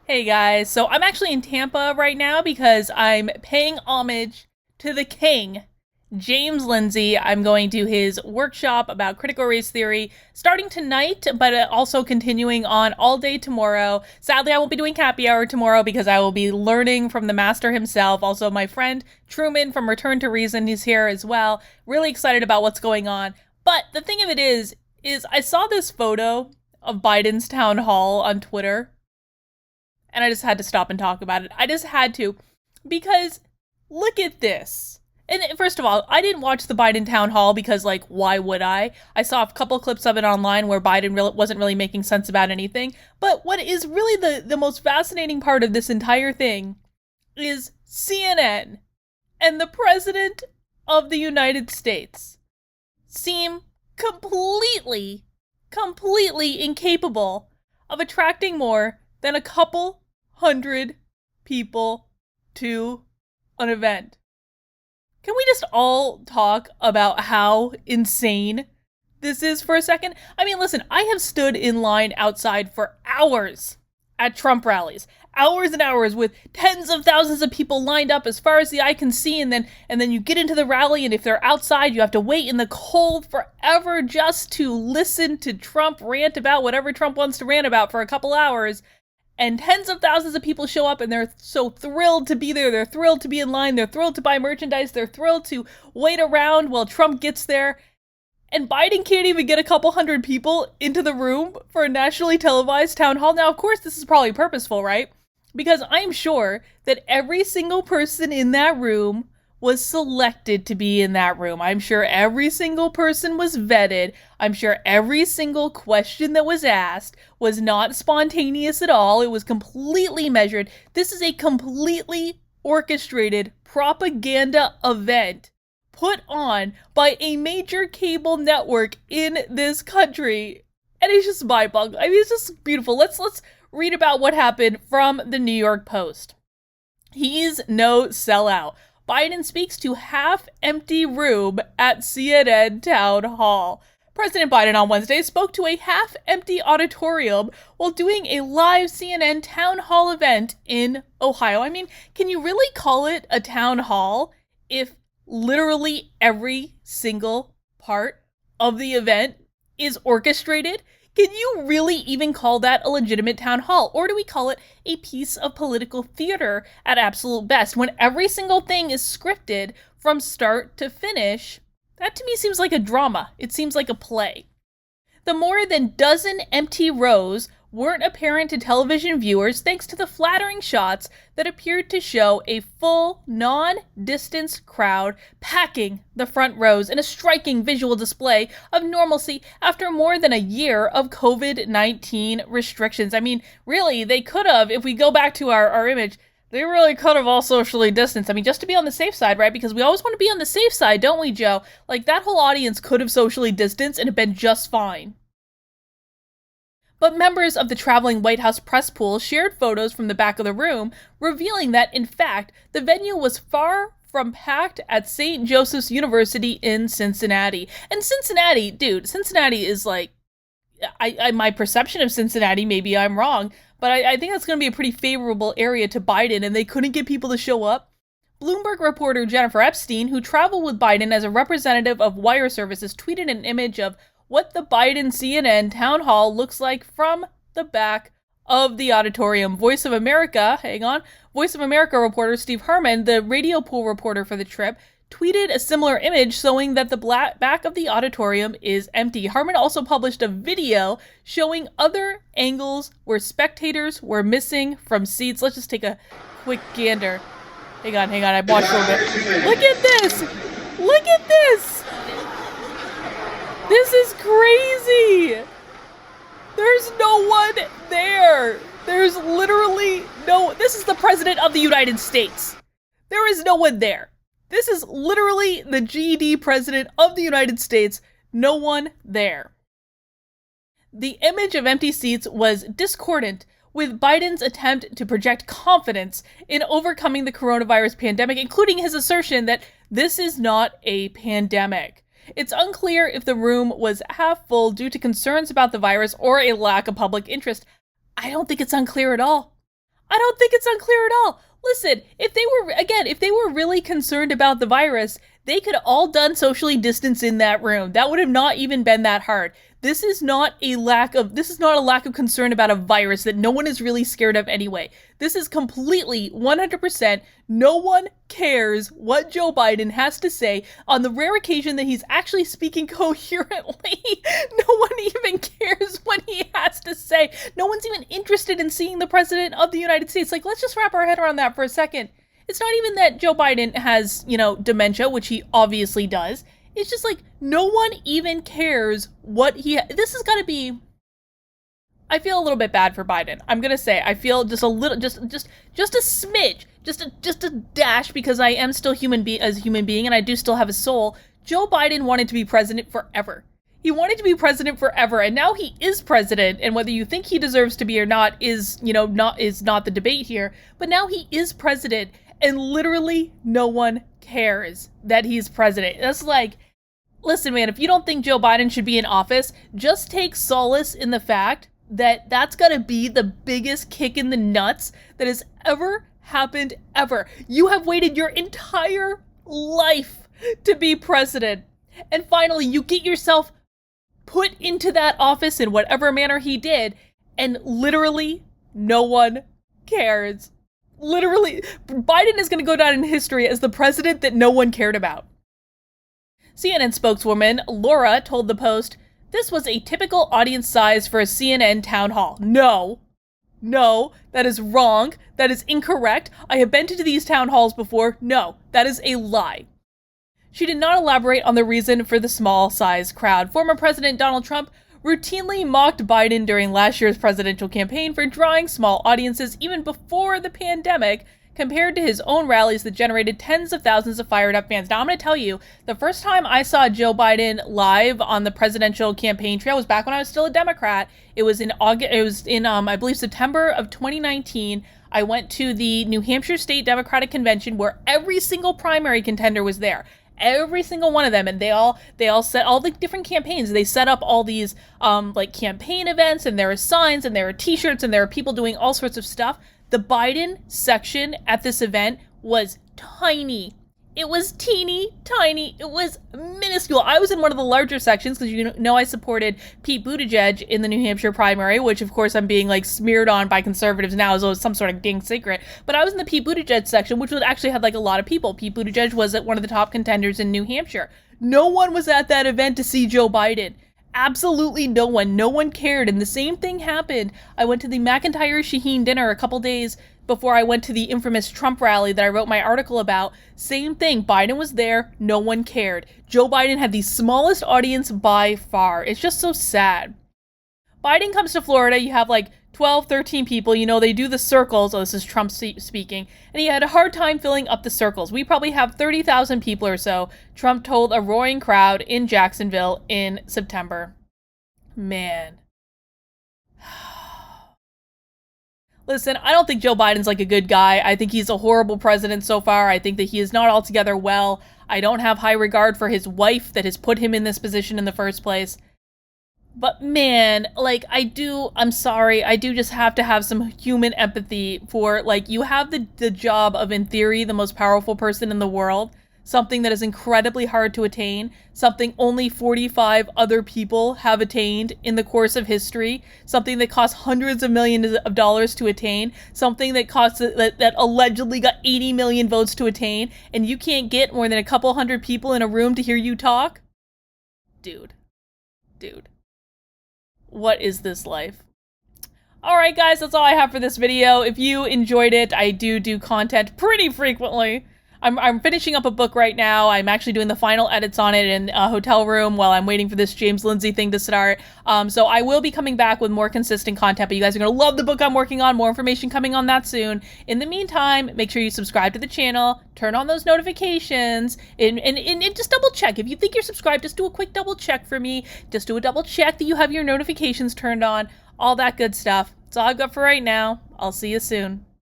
Hey guys, so I'm actually in Tampa right now because I'm paying homage to the king, James Lindsay. I'm going to his workshop about critical race theory starting tonight, but also continuing on all day tomorrow. Sadly, I won't be doing happy hour tomorrow because I will be learning from the master himself. Also, my friend Truman from Return to Reason is here as well. Really excited about what's going on. But the thing of it is I saw this photo of Biden's town hall on Twitter and I just had to stop and talk about it. I just had to, because look at this. And first of all, I didn't watch the Biden town hall because, like, why would I? I saw a couple clips of it online where Biden wasn't really making sense about anything. But what is really the most fascinating part of this entire thing is CNN and the President of the United States seem completely incapable of attracting more than a couple hundred people to an event. Can we just all talk about how insane this is for a second? I mean, listen, I have stood in line outside for hours at Trump rallies. Hours and hours with tens of thousands of people lined up as far as the eye can see, and then you get into the rally, and if they're outside, you have to wait in the cold forever just to listen to Trump rant about whatever Trump wants to rant about for a couple hours. And tens of thousands of people show up and they're so thrilled to be there. They're thrilled to be in line. They're thrilled to buy merchandise. They're thrilled to wait around while Trump gets there. And Biden can't even get a couple hundred people into the room for a nationally televised town hall. Now, of course, this is probably purposeful, right? Because I'm sure that every single person in that room was selected to be in that room. I'm sure every single person was vetted. I'm sure every single question that was asked was not spontaneous at all. It was completely measured. This is a completely orchestrated propaganda event put on by a major cable network in this country. And it's just mind-boggling. I mean, it's just beautiful. Let's read about what happened from the New York Post. He's no sellout. Biden speaks to half-empty room at CNN town hall. President Biden on Wednesday spoke to a half-empty auditorium while doing a live CNN town hall event in Ohio. I mean, can you really call it a town hall if literally every single part of the event is orchestrated? Can you really even call that a legitimate town hall? Or do we call it a piece of political theater at absolute best? When every single thing is scripted from start to finish, that to me seems like a drama. It seems like a play. The more than dozen empty rows weren't apparent to television viewers thanks to the flattering shots that appeared to show a full, non-distance crowd packing the front rows in a striking visual display of normalcy after more than a year of COVID-19 restrictions. I mean, really, they could have, if we go back to our image, they really could have all socially distanced. I mean, just to be on the safe side, right? Because we always want to be on the safe side, don't we, Joe? Like, that whole audience could have socially distanced and have been just fine. But members of the traveling White House press pool shared photos from the back of the room, revealing that, in fact, the venue was far from packed at St. Joseph's University in Cincinnati. And Cincinnati, dude, Cincinnati is like, my perception of Cincinnati, maybe I'm wrong, but I think that's going to be a pretty favorable area to Biden, and they couldn't get people to show up. Bloomberg reporter Jennifer Epstein, who traveled with Biden as a representative of wire services, tweeted an image of what the Biden CNN town hall looks like from the back of the auditorium. Voice of America reporter Steve Herman, the radio pool reporter for the trip, tweeted a similar image showing that the back of the auditorium is empty. Herman also published a video showing other angles where spectators were missing from seats. Let's just take a quick gander. Hang on, I watched a little bit. Look at this! Look at this! This is crazy! There's no one there! There's literally this is the President of the United States. There is no one there. This is literally the GD President of the United States. No one there. The image of empty seats was discordant with Biden's attempt to project confidence in overcoming the coronavirus pandemic, including his assertion that this is not a pandemic. It's unclear if the room was half full due to concerns about the virus or a lack of public interest. I don't think it's unclear at all. I don't think it's unclear at all. Listen, if they were really concerned about the virus, they could have all done socially distance in that room. That would have not even been that hard. This is not a lack of concern about a virus that no one is really scared of anyway. This is completely 100%. No one cares what Joe Biden has to say on the rare occasion that he's actually speaking coherently. No one even cares what he has to say. No one's even interested in seeing the president of the United States. Like, let's just wrap our head around that for a second. It's not even that Joe Biden has, dementia, which he obviously does. It's just like, no one even cares what this has got to be. I feel a little bit bad for Biden. I'm going to say, I feel just a little, just a smidge, just a dash, because I am still a human being and I do still have a soul. Joe Biden wanted to be president forever. He wanted to be president forever, and now he is president, and whether you think he deserves to be or not is not the debate here, but now he is president, and literally no one cares that he's president. That's like, listen, man, if you don't think Joe Biden should be in office, just take solace in the fact that that's gotta be the biggest kick in the nuts that has ever happened, ever. You have waited your entire life to be president, and finally you get yourself put into that office in whatever manner he did, and literally no one cares. Literally, Biden is going to go down in history as the president that no one cared about. CNN spokeswoman Laura told the Post, "This was a typical audience size for a CNN town hall." No, that is wrong. That is incorrect. I have been to these town halls before. No, that is a lie. She did not elaborate on the reason for the small size crowd. Former President Donald Trump routinely mocked Biden during last year's presidential campaign for drawing small audiences even before the pandemic, compared to his own rallies that generated tens of thousands of fired up fans. Now, I'm going to tell you, the first time I saw Joe Biden live on the presidential campaign trail was back when I was still a Democrat. It was in I believe September of 2019. I went to the New Hampshire State Democratic Convention where every single primary contender was there. Every single one of them, and they all set all the different campaigns. They set up all these campaign events, and there are signs, and there are t-shirts, and there are people doing all sorts of stuff. The Biden section at this event was tiny. It was teeny tiny. It was minuscule. I was in one of the larger sections because I supported Pete Buttigieg in the New Hampshire primary, which of course I'm being smeared on by conservatives now as though it's some sort of dang secret. But I was in the Pete Buttigieg section, which would actually have a lot of people. Pete Buttigieg was one of the top contenders in New Hampshire. No one was at that event to see Joe Biden. Absolutely no one. No one cared. And the same thing happened. I went to the McIntyre Shaheen dinner a couple days before I went to the infamous Trump rally that I wrote my article about. Same thing. Biden was there. No one cared. Joe Biden had the smallest audience by far. It's just so sad. Biden comes to Florida. You have 12, 13 people. They do the circles. Oh, this is Trump speaking. And he had a hard time filling up the circles. We probably have 30,000 people or so, Trump told a roaring crowd in Jacksonville in September. Man. Listen, I don't think Joe Biden's a good guy. I think he's a horrible president so far. I think that he is not altogether well. I don't have high regard for his wife that has put him in this position in the first place. But man, I'm sorry, I do just have to have some human empathy for, you have the job of, in theory, the most powerful person in the world, something that is incredibly hard to attain, something only 45 other people have attained in the course of history, something that costs hundreds of millions of dollars to attain, something that allegedly got 80 million votes to attain, and you can't get more than a couple hundred people in a room to hear you talk? Dude. What is this life? Alright guys, that's all I have for this video. If you enjoyed it, I do content pretty frequently. I'm finishing up a book right now. I'm actually doing the final edits on it in a hotel room while I'm waiting for this James Lindsay thing to start. So I will be coming back with more consistent content, but you guys are going to love the book I'm working on. More information coming on that soon. In the meantime, make sure you subscribe to the channel, turn on those notifications, and just double check. If you think you're subscribed, just do a quick double check for me. Just do a double check that you have your notifications turned on, all that good stuff. That's all I've got for right now. I'll see you soon.